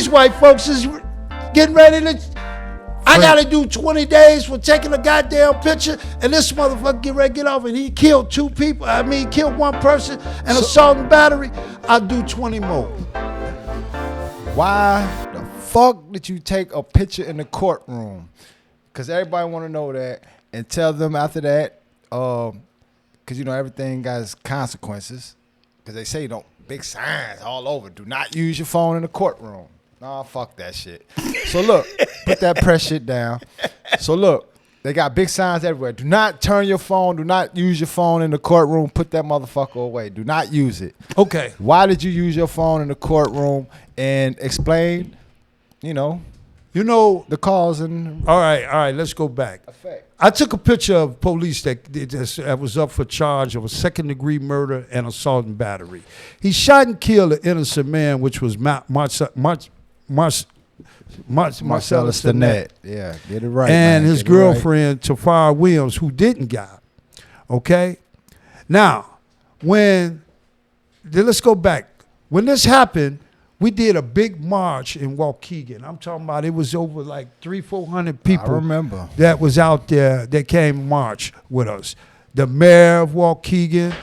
these white folks is getting ready to. I gotta do 20 days for taking a goddamn picture, and this motherfucker get ready to get off, and he killed 2 people. I mean, killed 1 person and assault and battery. I'll do 20 more. Why the fuck did you take a picture in the courtroom? Because everybody want to know that, and tell them after that, because you know everything has consequences. Because they say don't big signs all over. Do not use your phone in the courtroom. Nah, fuck that shit. So look, put that press shit down. So look, they got big signs everywhere. Do not turn your phone. Do not use your phone in the courtroom. Put that motherfucker away. Do not use it. Okay. Why did you use your phone in the courtroom? And explain, you know the cause and. All right. Let's go back. Effect. I took a picture of police that was up for charge of a 2nd-degree murder and assault and battery. He shot and killed an innocent man, which was Marcellus Stinnett. Yeah, get it right. And man. his girlfriend, Tafara Williams, who didn't got. Okay? Now, let's go back. When this happened, we did a big march in Waukegan. I'm talking about it was over like 300-400 people. I remember. That was out there that came march with us. The mayor of Waukegan,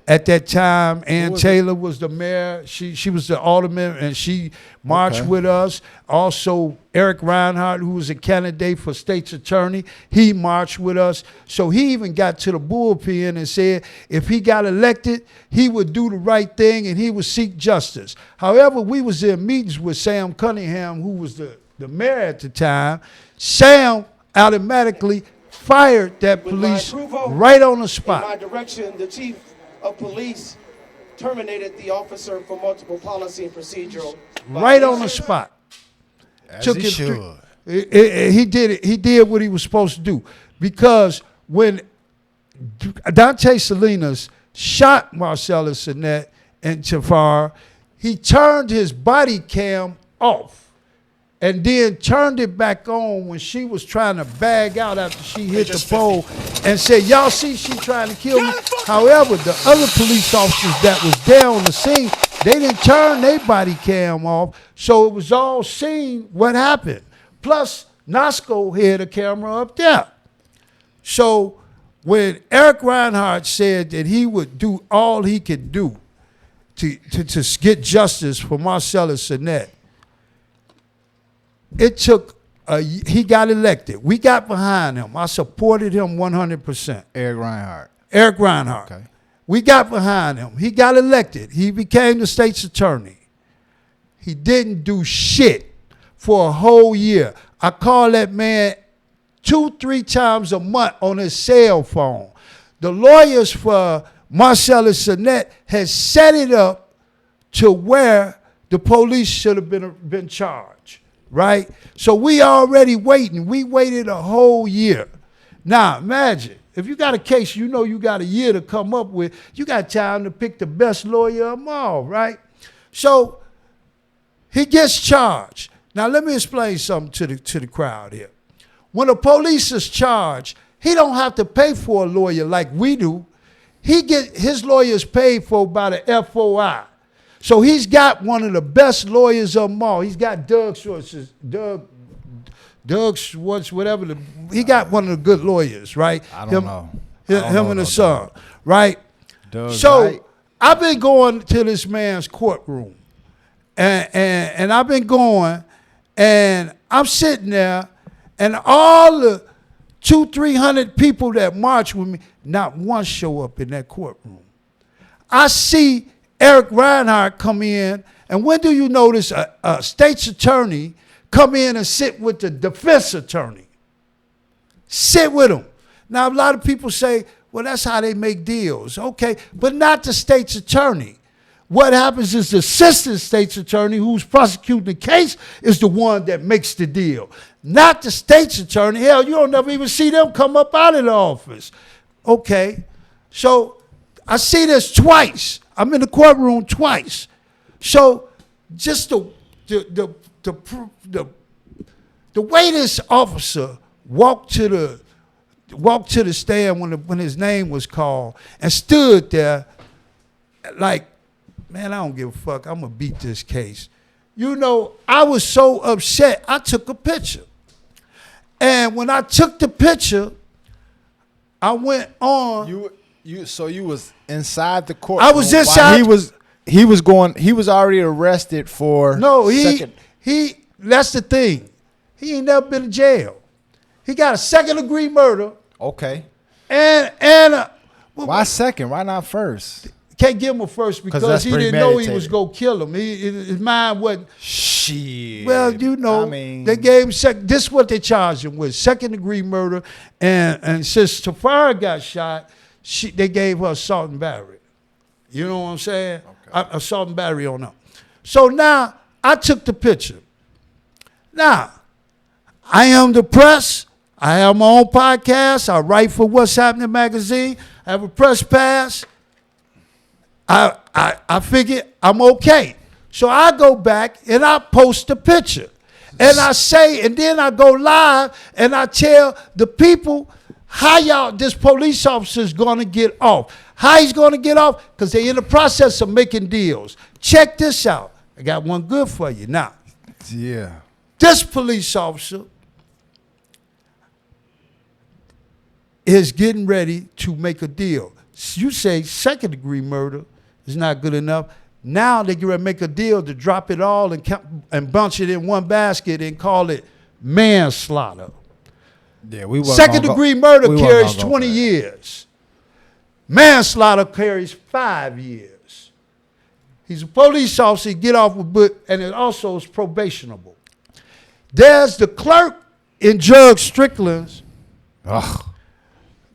at that time, Ann Taylor was the mayor. She was the alderman, and she marched with us. Also, Eric Reinhardt, who was a candidate for state's attorney, he marched with us. So he even got to the bullpen and said if he got elected, he would do the right thing and he would seek justice. However, we was in meetings with Sam Cunningham, who was the mayor at the time. Sam automatically fired that police right on the spot. In my direction, the chief of police terminated the officer for multiple policy and procedural. Right on the spot. Took he should. He did it. He did what he was supposed to do, because when Dante Salinas shot Marcellus Stinnett and Tafar, he turned his body cam off and then turned it back on when she was trying to bag out after she hit the pole and said, y'all see she trying to kill me? However, the other police officers that was there on the scene, they didn't turn their body cam off, so it was all seen what happened. Plus, Nosco had a camera up there. So when Eric Reinhardt said that he would do all he could do to get justice for Marcellus Stinnett, it took he got elected. We got behind him. I supported him 100%. Eric Reinhardt. Eric Reinhardt. Okay. We got behind him. He got elected. He became the state's attorney. He didn't do shit for a whole year. I call that man 2-3 times a month on his cell phone. The lawyers for Marcellus Stinnett has set it up to where the police should have been charged. Right? So we already waiting. We waited a whole year. Now, imagine, if you got a case you know you got a year to come up with, you got time to pick the best lawyer of them all, right? So he gets charged. Now, let me explain something to the crowd here. When the police is charged, he don't have to pay for a lawyer like we do. His lawyers paid for by the FOI. So he's got one of the best lawyers of them all. He's got Doug Schwartz, whatever. He got one of the good lawyers, right? I don't know. Him and his son, right? Doug, so right? I've been going to this man's courtroom, and I've been going, and I'm sitting there, and all the 200-300 people that march with me, not one show up in that courtroom. I see Eric Reinhardt come in, and when do you notice a state's attorney come in and sit with the defense attorney? Sit with him. Now, a lot of people say, well, that's how they make deals. Okay, but not the state's attorney. What happens is the assistant state's attorney who's prosecuting the case is the one that makes the deal, not the state's attorney. Hell, you don't never even see them come up out of the office. Okay, so I see this twice. I'm in the courtroom twice. So just the way this officer walked to the stand when his name was called and stood there like, man, I don't give a fuck. I'm gonna beat this case. you know, I was so upset, I took a picture. And when I took the picture, I went on. So you was inside the courtroom. I was inside. He was already arrested for that's the thing. He ain't never been in jail. He got a second-degree murder. Okay. And why second? Why not first? Can't give him a first because he didn't know he was gonna kill him. His mind wasn't. Shit. Well, you know, they gave him second. This is what they charged him with: second-degree murder. And since Tafara got shot, they gave her assault and battery. You know what I'm saying? Okay. Assault and battery on her. So now I took the picture. Now I am the press. I have my own podcast. I write for What's Happening magazine. I have a press pass. I figure I'm okay. So I go back and I post the picture. And I say, and then I go live and I tell the people how this police officer is going to get off. How he's going to get off? Because they're in the process of making deals. Check this out. I got one good for you. Now, yeah, this police officer is getting ready to make a deal. You say second-degree murder is not good enough. Now they're going to make a deal to drop it all and bunch it in one basket and call it manslaughter. Yeah, second-degree murder carries 20 years. Manslaughter carries 5 years. He's a police officer, he get off with, and it also is probationable. There's the clerk in Judge Strickland's.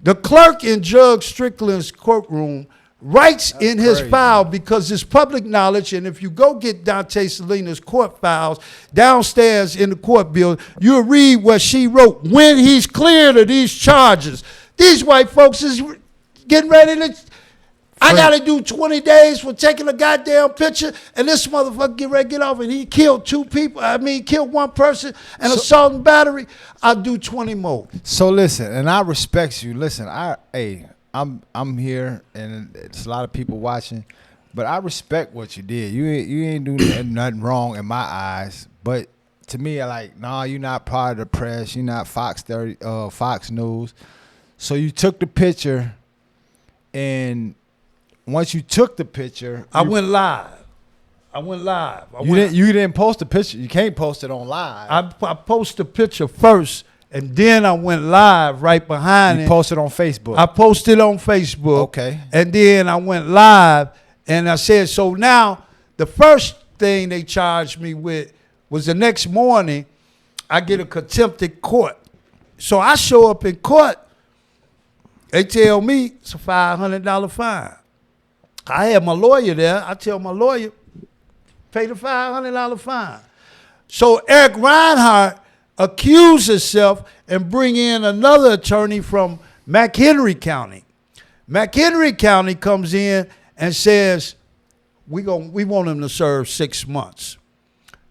The clerk in Judge Strickland's courtroom writes in his file, because it's public knowledge, and if you go get Dante Salinas' court files downstairs in the court building, you'll read what she wrote when he's cleared of these charges. These white folks is getting ready to, I got to do 20 days for taking a goddamn picture, and this motherfucker get ready to get off, and he killed killed one person and assault and battery. I'll do 20 more. So listen, and I respect you. Listen, I'm here, and it's a lot of people watching, but I respect what you did. You ain't doing nothing wrong in my eyes. But to me, you're not part of the press. You're not Fox News. So you took the picture, and once you took the picture, I went live. You didn't post the picture. You can't post it on live. I posted the picture first. And then I went live right behind it. You posted on Facebook. I posted on Facebook. Okay. And then I went live and I said, so now the first thing they charged me with was the next morning I get a contempt of court. So I show up in court. They tell me it's a $500 fine. I had my lawyer there. I tell my lawyer, pay the $500 fine. So Eric Reinhardt accuse himself and bring in another attorney from McHenry County. McHenry County comes in and says, we want him to serve 6 months.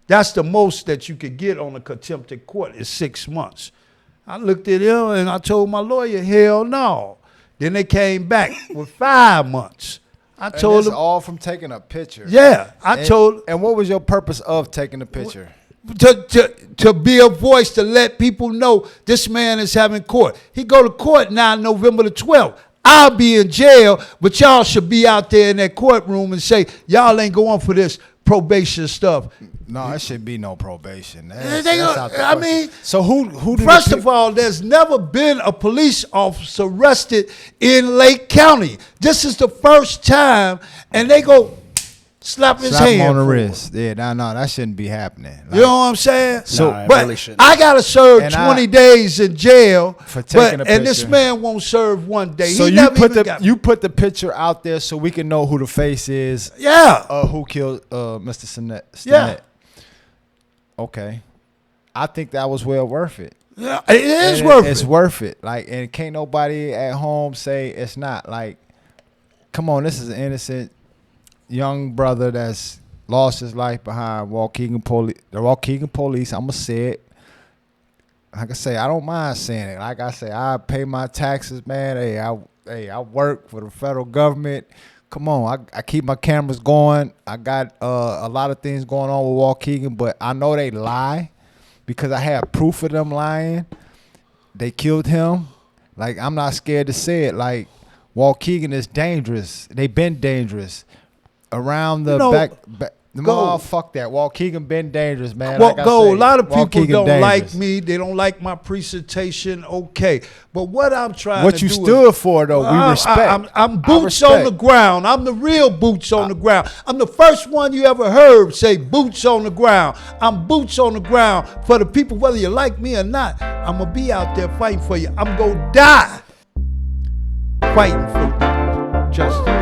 That's the most that you could get on a contempt of court is 6 months. I looked at him and I told my lawyer, hell no. Then they came back with 5 months. I told them all from taking a picture. Yeah, And what was your purpose of taking the picture? To be a voice to let people know this man is having court. He go to court now November the 12th. I'll be in jail, but y'all should be out there in that courtroom and say, y'all ain't going for this probation stuff. No, it should be no probation. So who first of all, there's never been a police officer arrested in Lake County. This is the first time, and they go slap his hand on the wrist. Yeah, no, that shouldn't be happening. You know what I'm saying? So, but really I gotta serve 20 days in jail for taking a picture. And this man won't serve 1 day. So you put the picture out there so we can know who the face is. Yeah. Who killed Mr. Stinnett. Yeah. Okay. I think that was well worth it. Yeah, it is worth it. It's worth it. And can't nobody at home say it's not. Come on, this is an innocent young brother that's lost his life behind the Waukegan police. I'm going to say it. Like I say, I don't mind saying it. Like I say, I pay my taxes, man. Hey, I work for the federal government. come on, I keep my cameras going. I got a lot of things going on with Waukegan, but I know they lie because I have proof of them lying. They killed him. Like, I'm not scared to say it. Like, Waukegan is dangerous. They been dangerous. Around the back fuck that. Waukegan been dangerous, man. Well, a lot of people Waukegan don't dangerous. like me. They don't like my presentation. Okay. But what I'm trying What to you do stood for, though, we respect. I'm boots on the ground. I'm the real boots on the ground. I'm the first one you ever heard say boots on the ground. I'm boots on the ground for the people, whether you like me or not. I'm going to be out there fighting for you. I'm going to die fighting for justice.